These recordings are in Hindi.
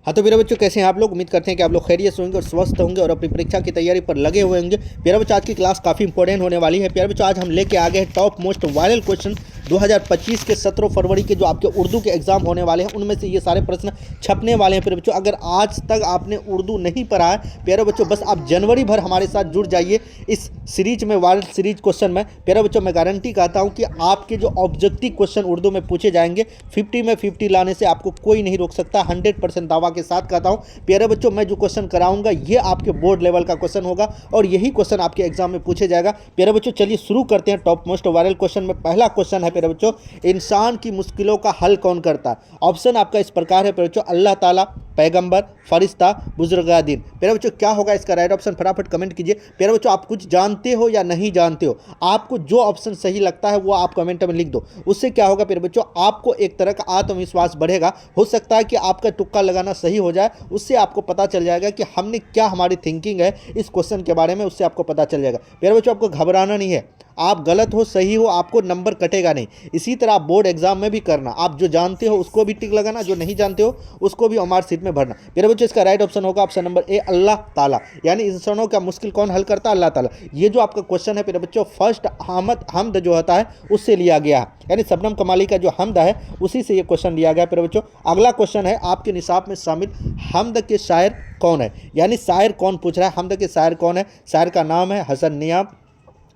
हाँ तो मेरे बच्चों, कैसे हैं आप लोग? उम्मीद करते हैं कि आप लोग खैरियत से होंगे और स्वस्थ होंगे और अपनी परीक्षा की तैयारी पर लगे हुए होंगे। प्यारे बच्चों, आज की क्लास काफ़ी इंपॉर्टेंट होने वाली है। प्यारे बच्चों, आज हम लेके आ गए हैं टॉप मोस्ट वायरल क्वेश्चन 2025 के 17 फरवरी के जो आपके उर्दू के एग्जाम होने वाले हैं, उनमें से ये सारे प्रश्न छपने वाले हैं। प्यारे बच्चों, अगर आज तक आपने उर्दू नहीं पढ़ा है प्यारे बच्चों, बस आप जनवरी भर हमारे साथ जुड़ जाइए इस सीरीज में, वायरल सीरीज क्वेश्चन में। प्यारे बच्चों, मैं गारंटी कहता हूँ कि आपके जो ऑब्जेक्टिव क्वेश्चन उर्दू में पूछे जाएंगे 50 में 50 लाने से आपको कोई नहीं रोक सकता। 100% दावा के साथ कहता हूँ प्यारे बच्चों, मैं जो क्वेश्चन कराऊंगा ये आपके बोर्ड लेवल का क्वेश्चन होगा और यही क्वेश्चन आपके एग्जाम में पूछे जाएगा। प्यारे बच्चों, चलिए शुरू करते हैं टॉप मोस्ट वायरल क्वेश्चन में। पहला क्वेश्चन है प्यारे बच्चों, इंसान की मुश्किलों का हल कौन करता है? ऑप्शन आपका इस प्रकार है प्यारे बच्चों, अल्लाह ताला, पैगंबर, फरिश्ता, बुजुर्गादीन। प्यारे बच्चों, क्या होगा इसका राइट ऑप्शन? फटाफट कमेंट कीजिए। प्यारे बच्चों, आप कुछ जानते हो या नहीं जानते हो? आपको जो ऑप्शन सही लगता है वो आप कमेंट में लिख दो। उससे क्या होगा प्यारे बच्चों, आपको एक तरह का आत्मविश्वास बढ़ेगा। हो सकता है कि आपका तुक्का लगाना सही हो जाए, उससे आपको पता चल जाएगा कि हमने क्या, हमारी थिंकिंग है इस क्वेश्चन के बारे में, उससे आपको पता चल जाएगा। प्यारे बच्चों, आपको घबराना नहीं है। आप गलत हो सही हो आपको नंबर कटेगा नहीं। इसी तरह आप बोर्ड एग्जाम में भी करना, आप जो जानते हो उसको भी टिक लगाना, जो नहीं जानते हो उसको भी हमारे सीट में भरना। प्यारे बच्चों, इसका राइट ऑप्शन होगा ऑप्शन नंबर ए, अल्लाह ताला। यानी इंसानों का मुश्किल कौन हल करता है? अल्लाह ताला। ये जो आपका क्वेश्चन है प्यारे बच्चों, फर्स्ट हमद जो होता है उससे लिया गया है, यानी शबनम कमाली का जो हमद है उसी से ये क्वेश्चन लिया गया। प्यारे बच्चों, अगला क्वेश्चन है, आपके निसाब में शामिल हमद के शायर कौन है? यानी शायर कौन पूछ रहा है, हमद के शायर कौन है? शायर का नाम है Hasan Niyam,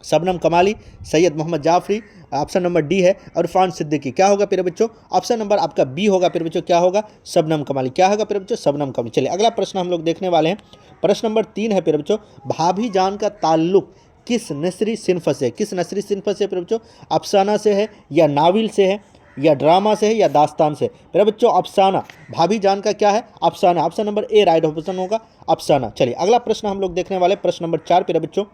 Shabnam Kamali, Syed Mohammad Jafri. Option number D है इरफान सिद्दीकी। क्या होगा प्यारे बच्चों? ऑप्शन नंबर आपका बी होगा प्यारे बच्चों, क्या होगा? शबनम कमाली। क्या होगा प्यारे बच्चों? शबनम कमाली। चलिए अगला प्रश्न हम लोग देखने वाले हैं। प्रश्न नंबर 3 है प्यारे बच्चों, भाभी जान का ताल्लुक किस नस्री सिन्फ से? किस नस्री सिन्फ से प्यारे बच्चों? अफसाना से है या नाविल से है या ड्रामा से है या दास्तान से? प्यारे बच्चों, अफसाना। भाभी जान का क्या है? अफसाना। ऑप्शन नंबर ए राइट ऑप्शन होगा, अफसाना। चलिए अगला प्रश्न हम लोग देखने वाले, प्रश्न नंबर 4 प्यारे बच्चों।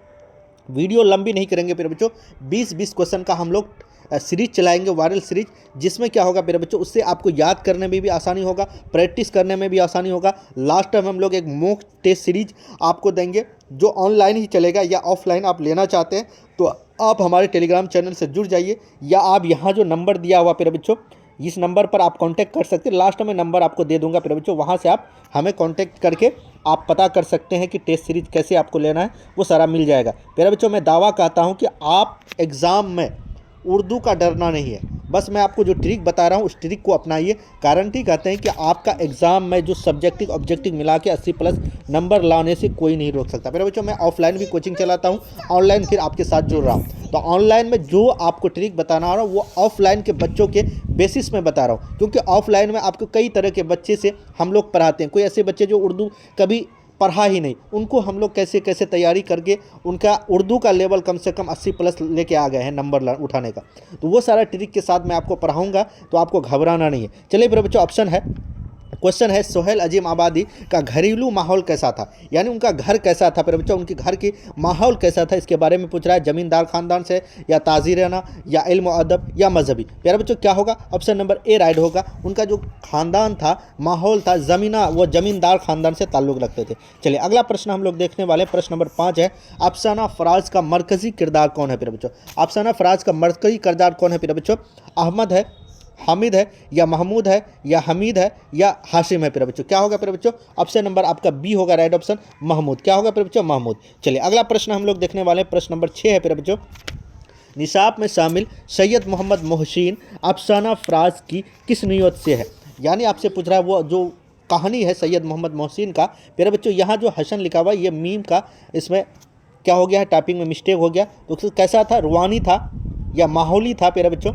वीडियो लंबी नहीं करेंगे प्यारे बच्चों, 20-20 क्वेश्चन का हम लोग सीरीज चलाएंगे, वायरल सीरीज, जिसमें क्या होगा प्यारे बच्चों, उससे आपको याद करने में भी आसानी होगा, प्रैक्टिस करने में भी आसानी होगा। लास्ट टाइम हम लोग एक मॉक टेस्ट सीरीज आपको देंगे जो ऑनलाइन ही चलेगा, या ऑफलाइन आप लेना चाहते हैं तो आप हमारे टेलीग्राम चैनल से जुड़ जाइए, या आप यहाँ जो नंबर दिया हुआ प्यारे बच्चों, इस नंबर पर आप कांटेक्ट कर सकते हैं। लास्ट में नंबर आपको दे दूंगा प्यारे बच्चों, वहाँ से आप हमें कांटेक्ट करके आप पता कर सकते हैं कि टेस्ट सीरीज कैसे आपको लेना है, वो सारा मिल जाएगा। प्यारे बच्चों, मैं दावा कहता हूँ कि आप एग्ज़ाम में उर्दू का डरना नहीं है। बस मैं आपको जो ट्रिक बता रहा हूँ उस ट्रिक को अपनाइए। गारंटी कहते हैं कि आपका एग्ज़ाम में जो सब्जेक्टिव ऑब्जेक्टिव मिला के 80+ नंबर लाने से कोई नहीं रोक सकता। मेरे बच्चों, मैं ऑफलाइन भी कोचिंग चलाता हूँ, ऑनलाइन फिर आपके साथ जुड़ रहा हूँ। तो ऑनलाइन में जो आपको ट्रिक बताना रहा हूँ वो ऑफलाइन के बच्चों के बेसिस में बता रहा हूँ, क्योंकि ऑफलाइन में आपको कई तरह के बच्चे से हम लोग पढ़ाते हैं। कोई ऐसे बच्चे जो उर्दू कभी पढ़ा ही नहीं, उनको हम लोग कैसे कैसे तैयारी करके उनका उर्दू का लेवल कम से कम 80+ लेके आ गए हैं नंबर उठाने का। तो वो सारा ट्रिक के साथ मैं आपको पढ़ाऊंगा, तो आपको घबराना नहीं है। चलिए मेरे बच्चों, ऑप्शन है, क्वेश्चन है, सोहेल अजीम आबादी का घरेलू माहौल कैसा था? यानी उनका घर कैसा था प्यारे बच्चों, उनके घर की माहौल कैसा था, इसके बारे में पूछ रहा है। ज़मींदार ख़ानदान से या ताजीराना या इल्म अदब या मजहबी? प्यारे बच्चों, क्या होगा? ऑप्शन नंबर ए राइट होगा। उनका जो ख़ानदान था, माहौल था, वो ज़मींदार ख़ानदान से ताल्लुक़ रखते थे। चलिए अगला प्रश्न हम लोग देखने वाले, प्रश्न नंबर 5 है, अफसाना फराज का मरकज़ी किरदार कौन है प्यारे बच्चों? अफसाना फराज का मरकज़ी किरदार कौन है प्यारे बच्चों? अहमद है, हामिद है या महमूद है या हमीद है या हाशिम है प्यारे बच्चों? क्या होगा प्यारे बच्चों? ऑप्शन नंबर आपका बी होगा राइट ऑप्शन, महमूद। क्या होगा प्यारे बच्चों? महमूद। चलिए अगला प्रश्न हम लोग देखने वाले हैं, प्रश्न नंबर 6 है प्यारे बच्चों, निसाब में शामिल सैयद मोहम्मद मोहसिन अफसाना फराज की किस नियत से है? यानी आपसे पूछ रहा है वो जो कहानी है सैयद मोहम्मद मोहसिन का। प्यारे बच्चों, यहाँ जो हसन लिखा हुआ है ये मीम का, इसमें क्या हो गया है, टाइपिंग में मिस्टेक हो गया। तो कैसा था, रुवानी था या माहौली था प्यारे बच्चों,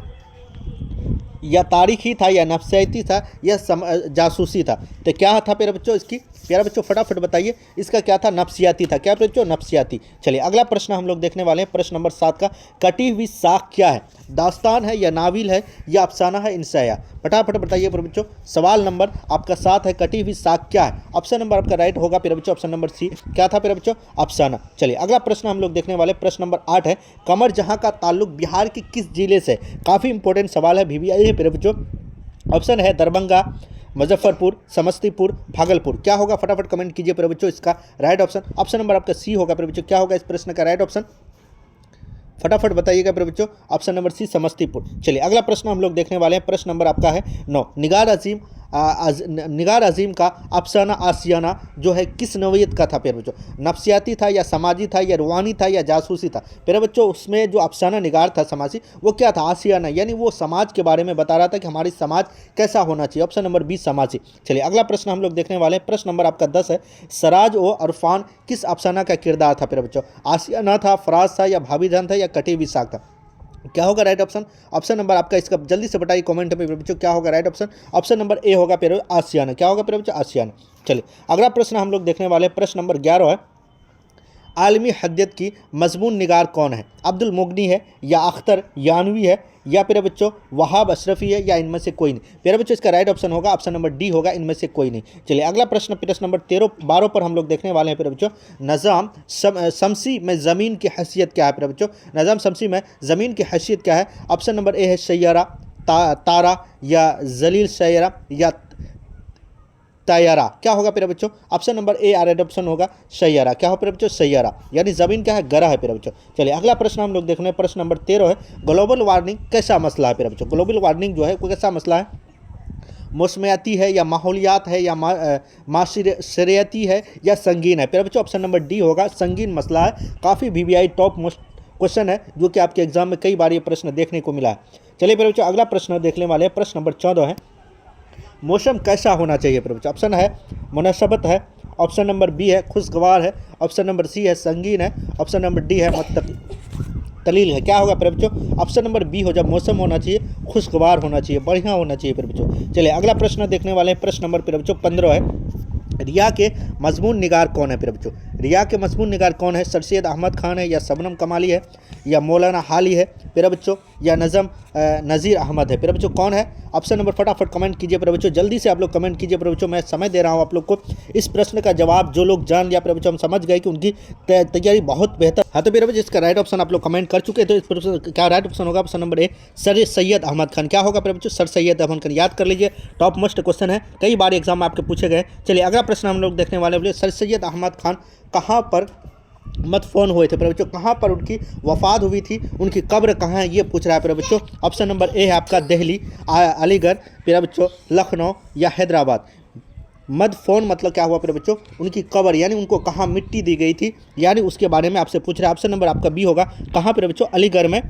या तारीखी था या नफसियाती था या जासूसी था? तो क्या था प्यारे बच्चों इसकी? प्यारे बच्चों फटाफट बताइए, इसका क्या था? नफसियाती था। क्या प्यारे बच्चों? नफसियाती। चलिए अगला प्रश्न हम लोग देखने वाले हैं, प्रश्न नंबर 7 का, कटी हुई साख क्या है? दास्तान है या नाविल है या अफसाना है इंसाया? फटाफट बताइए प्यारे बच्चों। सवाल नंबर आपका 7 है, कटी हुई साख क्या है? ऑप्शन नंबर आपका राइट होगा प्यारे बच्चों, ऑप्शन नंबर सी। क्या था प्यारे बच्चों? अफसाना। चलिए अगला प्रश्न हम लोग देखने वाले, प्रश्न नंबर 8 है, कमर जहाँ का ताल्लुक बिहार के किस जिले से? काफ़ी इंपॉर्टेंट सवाल है, VVI है प्यारे बच्चों। ऑप्शन है दरभंगा, मुजफ्फरपुर, समस्तीपुर, भागलपुर। क्या होगा? फटाफट कमेंट कीजिए प्यारे बच्चों इसका राइट ऑप्शन। ऑप्शन नंबर आपका सी होगा प्यारे बच्चों। क्या होगा इस प्रश्न का राइट ऑप्शन? फटाफट बताइएगा प्यारे बच्चों, ऑप्शन नंबर सी, समस्तीपुर। चलिए अगला प्रश्न हम लोग देखने वाले हैं, प्रश्न नंबर आपका है 9, निगार अजीम निगार अजीम का अफसाना आसियाना जो है किस नौइयत का था प्यारे बच्चों? नफ्सियाती था या समाजी था या रूहानी था या जासूसी था? प्यारे बच्चों उसमें जो अफसाना निगार था समाजी वो क्या था? आसियाना, यानी वो समाज के बारे में बता रहा था कि हमारी समाज कैसा होना चाहिए। ऑप्शन नंबर बी समाजी। चलिए अगला प्रश्न हम लोग देखने वाले हैं। प्रश्न नंबर आपका 10 है। सराज ओ अरफान किस अफसाना का किरदार था प्यारे बच्चों? आसियाना था, फराज था या भाभी जान था या कटी हुई साग था? क्या होगा राइट ऑप्शन? ऑप्शन नंबर आपका इसका जल्दी से बताइए कमेंट में बच्चों, क्या होगा राइट ऑप्शन? ऑप्शन नंबर ए होगा प्यारे आसियाना। क्या होगा प्यारे बच्चों? आसियाना। चलिए अगला प्रश्न हम लोग देखने वाले हैं। प्रश्न नंबर 11 है। आलमी हद्यत की मजमून निगार कौन है? अब्दुल मुगनी है या अख्तर यानवी है या प्यारे बच्चों वहाब अशरफी है या इनमें से कोई नहीं? प्यारे बच्चों इसका राइट ऑप्शन होगा ऑप्शन नंबर डी होगा, इनमें से कोई नहीं। चलिए अगला प्रश्न नंबर 12 पर हम लोग देखने वाले हैं प्यारे बच्चों। नज़ाम शमसी में ज़मीन की हैसियत क्या है प्यारे बच्चों? नज़ाम शमसी में ज़मीन की हैसियत क्या है? ऑप्शन नंबर ए है सैयारा, तारा या जलील सैयारा या तैयारा। क्या होगा प्यारे बच्चों? ऑप्शन नंबर ए राइट ऑप्शन होगा सैयारा। क्या हो प्यारे बच्चों? सैयारा, यानी जमीन क्या है? ग्रह है प्यारे बच्चों। चलिए अगला प्रश्न हम लोग देखने हैं। प्रश्न नंबर 13 है। ग्लोबल वार्मिंग कैसा मसला है प्यारे बच्चों? ग्लोबल वार्मिंग जो है कोई कैसा मसला है? मौसमियाती है या माहौलियात है या माशरियाती है या संगीन है? प्यारे बच्चों ऑप्शन नंबर डी होगा, संगीन मसला है। काफ़ी VVI टॉप मोस्ट क्वेश्चन है जो कि आपके एग्जाम में कई बार ये प्रश्न देखने को मिला है। चलिए प्यारे बच्चों अगला प्रश्न देखने वाले हैं। प्रश्न नंबर 14 है। मौसम कैसा होना चाहिए प्यारे बच्चों? ऑप्शन है मुनासबत है, ऑप्शन नंबर बी है खुशगवार है, ऑप्शन नंबर सी है संगीन है, ऑप्शन नंबर डी है तलील है। क्या होगा प्यारे बच्चों? ऑप्शन नंबर बी हो, जब मौसम होना चाहिए खुशगवार होना चाहिए, बढ़िया होना चाहिए प्यारे बच्चों। चलिए अगला प्रश्न देखने वाले हैं। प्रश्न नंबर प्यारे बच्चों 15 है। रिया के मजमून निगार कौन है प्यारे बच्चों? रिया के मजमून निगार कौन है? सर सैयद अहमद खान है या शबनम कमाली है या मौलाना हाली है प्यारे बच्चों या नज़म नज़ीर अहमद है? प्यारे बच्चों कौन है? ऑप्शन नंबर फटाफट कमेंट कीजिए प्यारे बच्चों, जल्दी से आप लोग कमेंट कीजिए प्यारे बच्चों। मैं समय दे रहा हूँ आप लोग को। इस प्रश्न का जवाब जो लोग जान लिया प्यारे बच्चों, हम समझ गए कि उनकी तैयारी बहुत बेहतर। हाँ तो प्यारे बच्चों इसका राइट ऑप्शन आप लोग कमेंट कर चुके हैं, तो इस प्रश्न क्या राइट ऑप्शन होगा? Option number A sir Syed Ahmad Khan. क्या होगा प्यारे बच्चों? सर सैयद अहमद खान। याद कर लीजिए, टॉप मोस्ट क्वेश्चन है, कई बार एग्जाम में आपके पूछे गए। चलिए अगला प्रश्न हम लोग देखने वाले हैं। सर सैयद अहमद खान कहाँ पर मदफून हुए थे प्यारे बच्चों? कहाँ पर उनकी वफात हुई थी, उनकी कब्र कहाँ है, ये पूछ रहा है प्यारे बच्चों। ऑप्शन नंबर ए है आपका दिल्ली, अलीगढ़ प्यारे बच्चों, लखनऊ या हैदराबाद। मदफून मतलब क्या हुआ प्यारे बच्चों? उनकी कब्र, यानी उनको कहाँ मिट्टी दी गई थी, यानी उसके बारे में आपसे पूछ रहा है। ऑप्शन नंबर आपका बी होगा, कहाँ प्यारे बच्चों? अलीगढ़ में।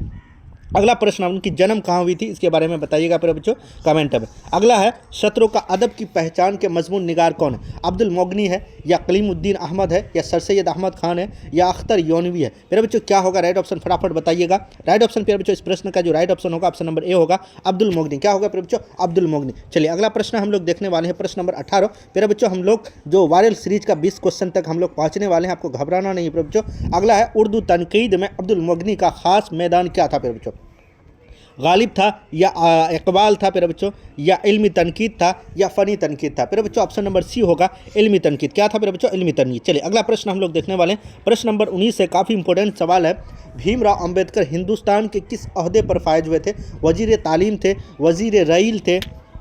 अगला प्रश्न, उनकी जन्म कहाँ हुई थी, इसके बारे में बताइएगा प्यारे बच्चों कमेंट में। अगला है शत्रुओं का अदब की पहचान के मजमून निगार कौन है? अब्दुल मुगनी है या कलीमुद्दीन अहमद है या सर सैयद अहमद खान है या अख्तर योनवी है? प्यारे बच्चों क्या होगा राइट ऑप्शन? फटाफट बताइएगा राइट ऑप्शन प्यारे बच्चों। इस प्रश्न का जो राइट ऑप्शन होगा ऑप्शन नंबर ए होगा, अब्दुल मुगनी। क्या होगा प्यारे बच्चों? अब्दुल मुगनी। चलिए अगला प्रश्न हम लोग देखने वाले हैं। प्रश्न नंबर 18 प्यारे बच्चों, हम लोग जो वायरल सीरीज का 20 क्वेश्चन तक हम लोग पहुँचने वाले हैं, आपको घबराना नहीं प्यारे बच्चों। अगला है उर्दू तनकीद में अब्दुल मुगनी का खास मैदान क्या था प्यारे बच्चों? गालिब था या इकबाल था प्यारे बच्चों, या इल्मी तनकीद था या फ़नी तनकीद था? प्यारे बच्चों ऑप्शन नंबर सी होगा, इल्मी तनकीद। क्या था प्यारे बच्चों? इल्मी तनकीद। चलिए अगला प्रश्न हम लोग देखने वाले हैं। प्रश्न नंबर 19 है, काफ़ी इंपॉर्टेंट सवाल है। भीमराव अंबेडकर हिंदुस्तान के किस ओहदे पर फायज हुए थे? वजीर तालीम थे, वजीर रईल थे,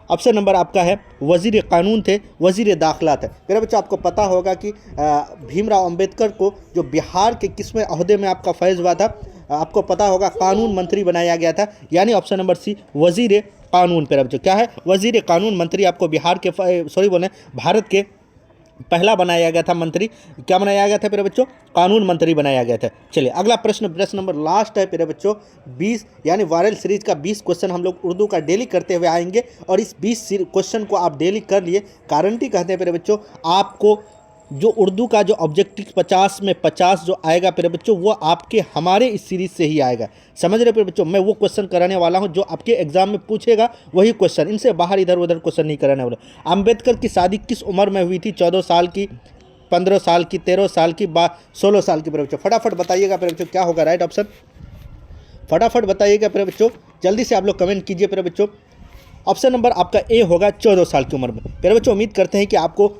ऑप्शन नंबर आपका है वजीर कानून थे, वजीर दाखिला थे? मेरा बच्चा आपको पता होगा कि भीमराव अंबेडकर को जो बिहार के किसमें ओहदे में आपका फैज़ हुआ था, आपको पता होगा कानून मंत्री बनाया गया था, यानी ऑप्शन नंबर सी वजीर कानून। पे बच्चों क्या है? वजीर कानून मंत्री आपको बिहार के भारत के पहला बनाया गया था मंत्री। क्या बनाया गया था प्यारे बच्चों? कानून मंत्री बनाया गया था। चलिए अगला प्रश्न नंबर लास्ट है प्यारे बच्चों 20, यानी वायरल सीरीज का 20 क्वेश्चन हम लोग उर्दू का डेली करते हुए आएंगे, और इस 20 क्वेश्चन को आप डेली कर लिए, गारंटी कहते हैं प्यारे बच्चों आपको जो उर्दू का जो ऑब्जेक्टिव 50 में 50 जो आएगा प्यारे बच्चों, वो आपके हमारे इस सीरीज से ही आएगा। समझ रहे प्यारे बच्चों? मैं वो क्वेश्चन कराने वाला हूं जो आपके एग्जाम में पूछेगा, वही क्वेश्चन, इनसे बाहर इधर उधर क्वेश्चन नहीं कराने वाला। अंबेडकर की शादी किस उम्र में हुई थी? 14 साल की, 15 साल की, 13 साल की, 16 साल की? प्यारे बच्चों फटाफट बताइएगा प्यारे बच्चों, क्या होगा राइट ऑप्शन? फटाफट बताइएगा प्यारे बच्चों, जल्दी से आप लोग कमेंट कीजिए प्यारे बच्चों। ऑप्शन नंबर आपका ए होगा, 14 साल की उम्र में। प्यारे बच्चों उम्मीद करते हैं कि आपको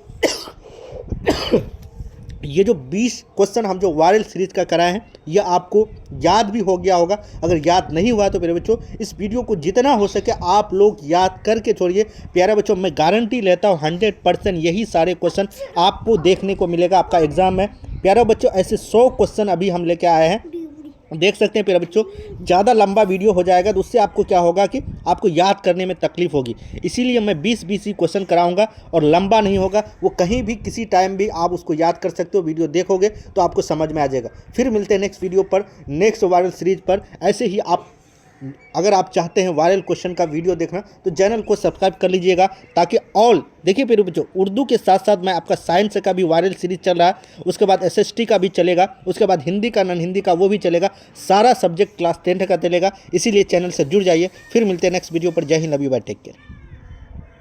ये जो 20 क्वेश्चन हम जो वायरल सीरीज का कराए हैं, ये आपको याद भी हो गया होगा। अगर याद नहीं हुआ तो प्यारे बच्चों इस वीडियो को जितना हो सके आप लोग याद करके छोड़िए। प्यारे बच्चों मैं गारंटी लेता हूँ 100% यही सारे क्वेश्चन आपको देखने को मिलेगा आपका एग्जाम में। प्यारे बच्चों ऐसे 100 क्वेश्चन अभी हम लेके आए हैं, देख सकते हैं प्यारे बच्चों, ज़्यादा लंबा वीडियो हो जाएगा तो उससे आपको क्या होगा कि आपको याद करने में तकलीफ होगी। इसीलिए मैं 20-20 ही क्वेश्चन कराऊंगा और लंबा नहीं होगा, वो कहीं भी किसी टाइम भी आप उसको याद कर सकते हो। वीडियो देखोगे तो आपको समझ में आ जाएगा। फिर मिलते हैं नेक्स्ट वीडियो पर, नेक्स्ट वायरल सीरीज पर। ऐसे ही अगर आप चाहते हैं वायरल क्वेश्चन का वीडियो देखना तो चैनल को सब्सक्राइब कर लीजिएगा, ताकि ऑल देखिए प्यारे बच्चों, उर्दू के साथ साथ मैं आपका साइंस का भी वायरल सीरीज चल रहा है, उसके बाद एसएसटी का भी चलेगा, उसके बाद हिंदी का नॉन हिंदी का वो भी चलेगा, सारा सब्जेक्ट क्लास 10 का चलेगा। इसीलिए चैनल से जुड़ जाइए। फिर मिलते हैं नेक्स्ट वीडियो पर। Jai Hind, love you, bye, take care.